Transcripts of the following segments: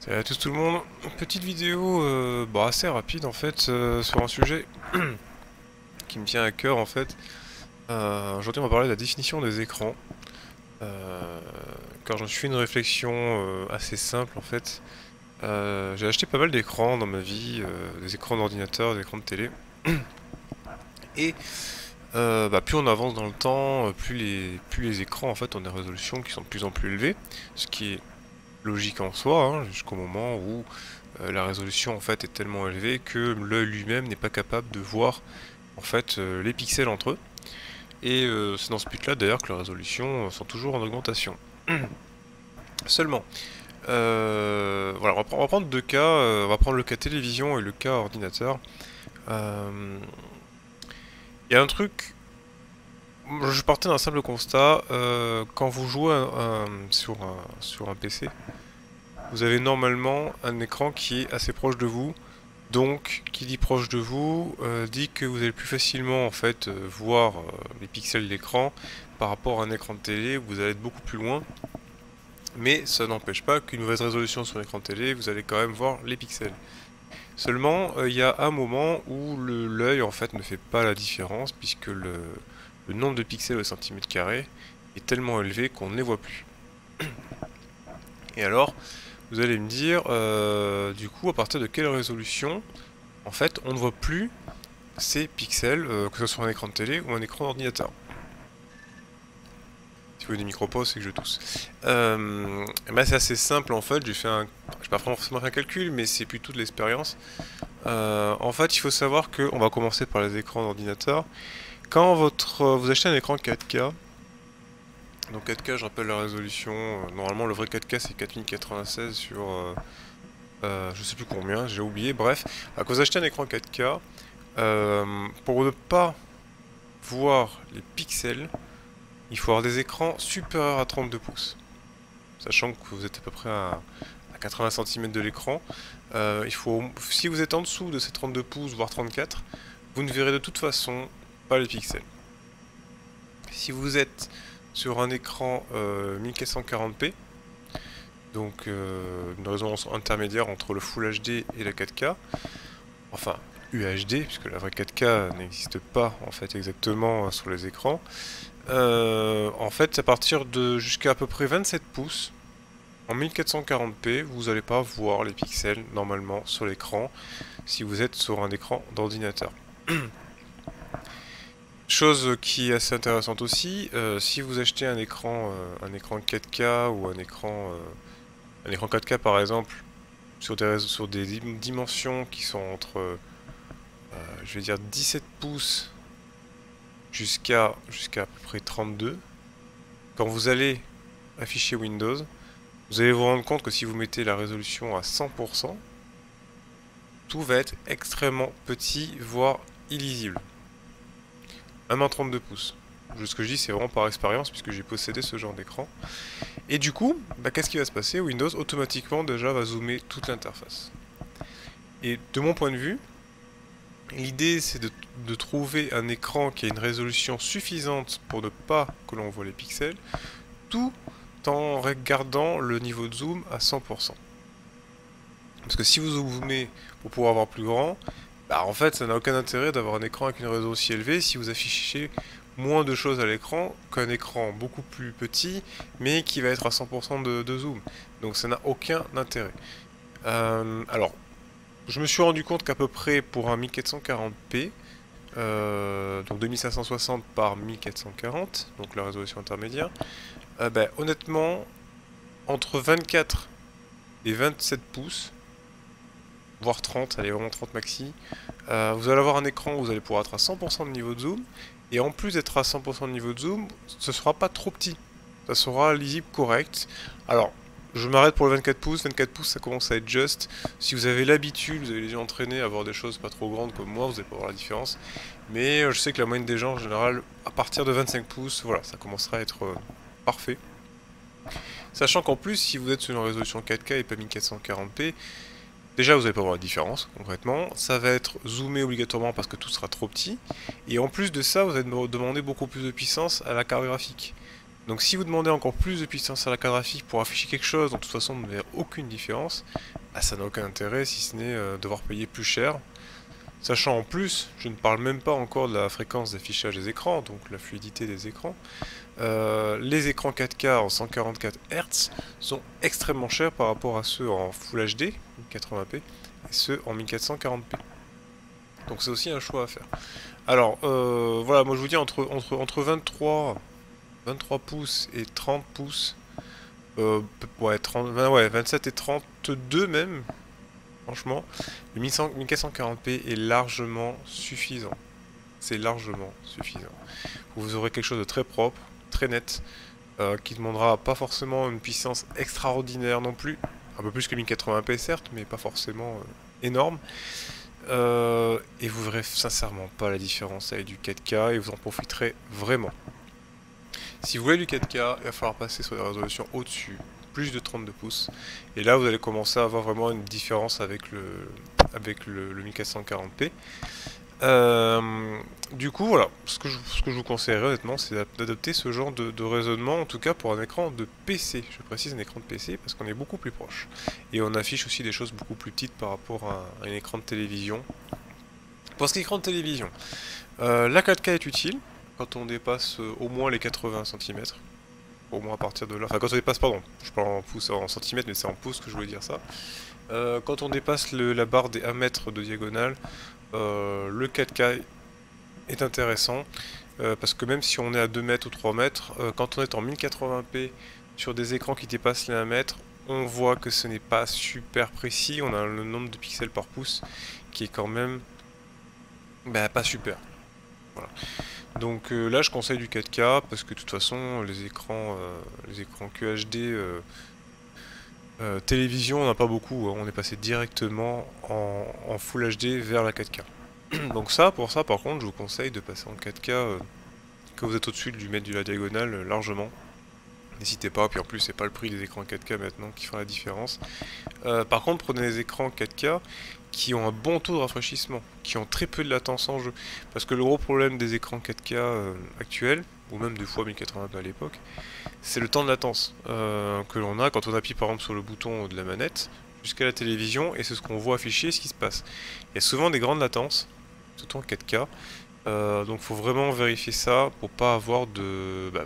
Salut à tous tout le monde, petite vidéo assez rapide en fait sur un sujet qui me tient à cœur en fait. Aujourd'hui on va parler de la définition des écrans. Car je me suis fait une réflexion assez simple en fait. J'ai acheté pas mal d'écrans dans ma vie, des écrans d'ordinateur, des écrans de télé. Et plus on avance dans le temps, plus les écrans en fait ont des résolutions qui sont de plus en plus élevées, ce qui est logique en soi, hein, jusqu'au moment où la résolution en fait est tellement élevée que l'œil lui-même n'est pas capable de voir en fait les pixels entre eux. Et c'est dans ce but-là d'ailleurs que les résolutions sont toujours en augmentation. Seulement, voilà, on va prendre deux cas, on va prendre le cas télévision et le cas ordinateur. Il y a un truc, je partais d'un simple constat, quand vous jouez sur un PC, vous avez normalement un écran qui est assez proche de vous. Donc, qui dit proche de vous, dit que vous allez plus facilement en fait voir les pixels de l'écran par rapport à un écran de télé où vous allez être beaucoup plus loin. Mais ça n'empêche pas qu'une mauvaise résolution sur l'écran de télé, vous allez quand même voir les pixels. Seulement, il y a un moment où l'œil en fait ne fait pas la différence puisque le nombre de pixels au centimètre carré est tellement élevé qu'on ne les voit plus. Et alors, vous allez me dire, du coup, à partir de quelle résolution en fait, on ne voit plus ces pixels, que ce soit un écran de télé ou un écran d'ordinateur. Si vous voyez des micro-pauses, c'est que je tousse. C'est assez simple en fait, j'ai pas forcément fait un calcul, mais c'est plutôt de l'expérience. En fait, il faut savoir que, on va commencer par les écrans d'ordinateur. Quand vous achetez un écran 4K, donc 4K, je rappelle la résolution, normalement le vrai 4K c'est 4096 sur je sais plus combien, j'ai oublié, bref. Quand vous achetez un écran 4K, pour ne pas voir les pixels, il faut avoir des écrans supérieurs à 32 pouces. Sachant que vous êtes à peu près à 80 cm de l'écran, si vous êtes en dessous de ces 32 pouces, voire 34, vous ne verrez de toute façon pas les pixels. Si vous êtes sur un écran 1440p, donc une résolution intermédiaire entre le Full HD et la 4K, enfin UHD, puisque la vraie 4K n'existe pas en fait exactement sur les écrans. En fait, à partir de jusqu'à à peu près 27 pouces, en 1440p, vous n'allez pas voir les pixels normalement sur l'écran si vous êtes sur un écran d'ordinateur. Chose qui est assez intéressante aussi, si vous achetez un écran 4K ou un écran 4K par exemple, sur des dimensions qui sont entre, je vais dire 17 pouces jusqu'à à peu près 32, quand vous allez afficher Windows, vous allez vous rendre compte que si vous mettez la résolution à 100%, tout va être extrêmement petit, voire illisible. Même en 32 pouces. Ce que je dis, c'est vraiment par expérience, puisque j'ai possédé ce genre d'écran. Et du coup, qu'est-ce qui va se passer? Windows, automatiquement, déjà, va zoomer toute l'interface. Et de mon point de vue, l'idée, c'est de trouver un écran qui a une résolution suffisante pour ne pas que l'on voit les pixels, tout en regardant le niveau de zoom à 100%. Parce que si vous zoomez pour pouvoir voir plus grand, en fait, ça n'a aucun intérêt d'avoir un écran avec une résolution aussi élevée si vous affichez moins de choses à l'écran qu'un écran beaucoup plus petit, mais qui va être à 100% de zoom. Donc ça n'a aucun intérêt. Alors, je me suis rendu compte qu'à peu près pour un 1440p, donc 2560 par 1440, donc la résolution intermédiaire, honnêtement, entre 24 et 27 pouces, voire 30, allez vraiment 30 maxi, vous allez avoir un écran où vous allez pouvoir être à 100% de niveau de zoom, et en plus d'être à 100% de niveau de zoom, ce sera pas trop petit, ça sera lisible correct. Alors, je m'arrête pour le 24 pouces ça commence à être juste, si vous avez l'habitude, vous avez les yeux entraînés à voir des choses pas trop grandes comme moi, vous allez pas voir la différence, mais je sais que la moyenne des gens en général, à partir de 25 pouces, voilà, ça commencera à être parfait. Sachant qu'en plus, si vous êtes sur une résolution 4K et pas 1440p, déjà, vous n'allez pas voir la différence, concrètement. Ça va être zoomé obligatoirement parce que tout sera trop petit. Et en plus de ça, vous allez demander beaucoup plus de puissance à la carte graphique. Donc si vous demandez encore plus de puissance à la carte graphique pour afficher quelque chose dont de toute façon vous n'avez aucune différence, bah, ça n'a aucun intérêt si ce n'est devoir payer plus cher. Sachant en plus, je ne parle même pas encore de la fréquence d'affichage des écrans, donc la fluidité des écrans. Les écrans 4K en 144 Hz sont extrêmement chers par rapport à ceux en Full HD, 1080p, et ceux en 1440p. Donc c'est aussi un choix à faire. Alors, voilà, moi je vous dis entre 23 pouces et 30 pouces, ouais, 27 et 32 même, franchement, le 1440p est largement suffisant. C'est largement suffisant. Vous aurez quelque chose de très propre, très net, qui ne demandera pas forcément une puissance extraordinaire non plus. Un peu plus que 1080p certes, mais pas forcément énorme. Et vous verrez sincèrement pas la différence avec du 4K et vous en profiterez vraiment. Si vous voulez du 4K, il va falloir passer sur des résolutions au-dessus, plus de 32 pouces. Et là, vous allez commencer à avoir vraiment une différence avec le 1440p. Du coup, voilà, ce que je vous conseillerais honnêtement, c'est d'adopter ce genre de raisonnement, en tout cas pour un écran de PC. Je précise un écran de PC parce qu'on est beaucoup plus proche. Et on affiche aussi des choses beaucoup plus petites par rapport à un écran de télévision. Pour ce qui est écran de télévision, la 4K est utile quand on dépasse au moins les 80 cm. Au moins à partir de là. Enfin, quand on dépasse, pardon, je parle en pouces, en centimètres, mais c'est en pouces que je voulais dire ça. Quand on dépasse la barre des 1 mètre de diagonale, le 4K est intéressant. Parce que même si on est à 2 mètres ou 3 mètres, quand on est en 1080p sur des écrans qui dépassent les 1 mètre, on voit que ce n'est pas super précis. On a le nombre de pixels par pouce qui est quand même pas super. Voilà. Donc là je conseille du 4K parce que de toute façon les écrans QHD télévision on n'a pas beaucoup, hein. On est passé directement en Full HD vers la 4K. Donc pour ça par contre je vous conseille de passer en 4K quand vous êtes au-dessus du mètre de la diagonale largement. N'hésitez pas, puis en plus c'est pas le prix des écrans 4K maintenant qui fera la différence. Par contre prenez des écrans 4K qui ont un bon taux de rafraîchissement, qui ont très peu de latence en jeu. Parce que le gros problème des écrans 4K actuels, ou même des fois 1080p à l'époque, c'est le temps de latence que l'on a quand on appuie par exemple sur le bouton de la manette jusqu'à la télévision, et c'est ce qu'on voit afficher, ce qui se passe. Il y a souvent des grandes latences, surtout en 4K, donc faut vraiment vérifier ça pour pas avoir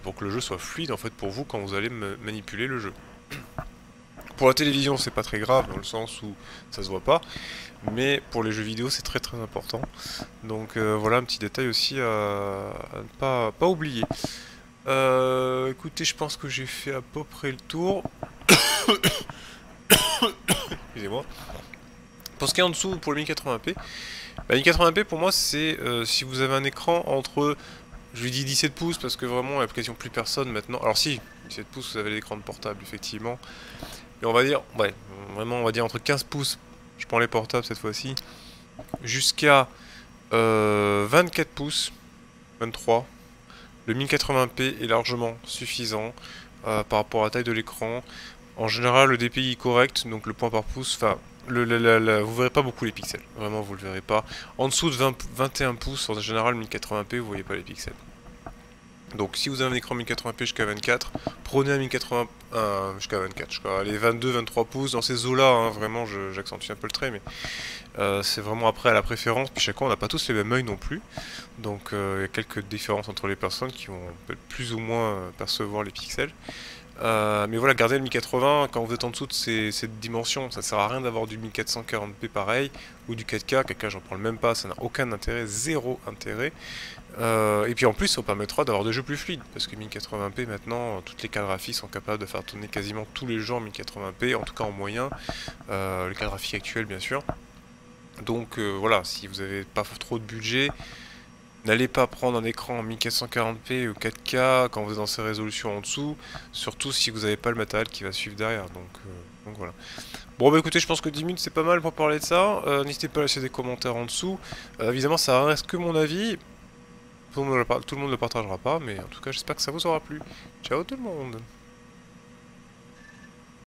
pour que le jeu soit fluide en fait pour vous quand vous allez manipuler le jeu. Pour la télévision c'est pas très grave dans le sens où ça se voit pas, mais pour les jeux vidéo c'est très très important. Donc voilà un petit détail aussi à ne pas oublier. Écoutez, je pense que j'ai fait à peu près le tour. Excusez-moi. Pour ce qui est en dessous, pour le 1080p, 1080p pour moi c'est si vous avez un écran entre, je lui dis 17 pouces parce que vraiment il n'y a quasiment plus personne maintenant. Alors si, 17 pouces vous avez l'écran de portable effectivement. Et on va dire, ouais, vraiment on va dire entre 15 pouces, je prends les portables cette fois-ci, jusqu'à 24 pouces, 23. Le 1080p est largement suffisant par rapport à la taille de l'écran. En général le DPI est correct, donc le point par pouce, enfin, vous verrez pas beaucoup les pixels, vraiment vous le verrez pas. En dessous de 21 pouces, en général 1080p, vous voyez pas les pixels. Donc si vous avez un écran 1080p jusqu'à 24, prenez un 1080 jusqu'à 24, jusqu'à les 22-23 pouces, dans ces eaux-là, hein, vraiment j'accentue un peu le trait, mais c'est vraiment après à la préférence, puis chacun on n'a pas tous les mêmes œils non plus, donc il y a quelques différences entre les personnes qui vont plus ou moins percevoir les pixels. Mais voilà, gardez le 1080 quand vous êtes en dessous de cette dimension, ça sert à rien d'avoir du 1440p pareil, ou du 4K, 4K j'en parle même pas, ça n'a aucun intérêt, zéro intérêt. Et puis en plus ça vous permettra d'avoir des jeux plus fluides, parce que 1080p maintenant, toutes les cartes graphiques sont capables de faire tourner quasiment tous les jeux en 1080p, en tout cas en moyen, les cartes graphiques actuelles bien sûr. Donc voilà, si vous n'avez pas trop de budget, n'allez pas prendre un écran en 1440p ou 4K quand vous êtes dans ces résolutions en dessous, surtout si vous n'avez pas le matériel qui va suivre derrière, donc voilà. Bon bah écoutez, je pense que 10 minutes c'est pas mal pour parler de ça, n'hésitez pas à laisser des commentaires en dessous, évidemment ça reste que mon avis, tout le monde ne le partagera pas, mais en tout cas j'espère que ça vous aura plu. Ciao tout le monde!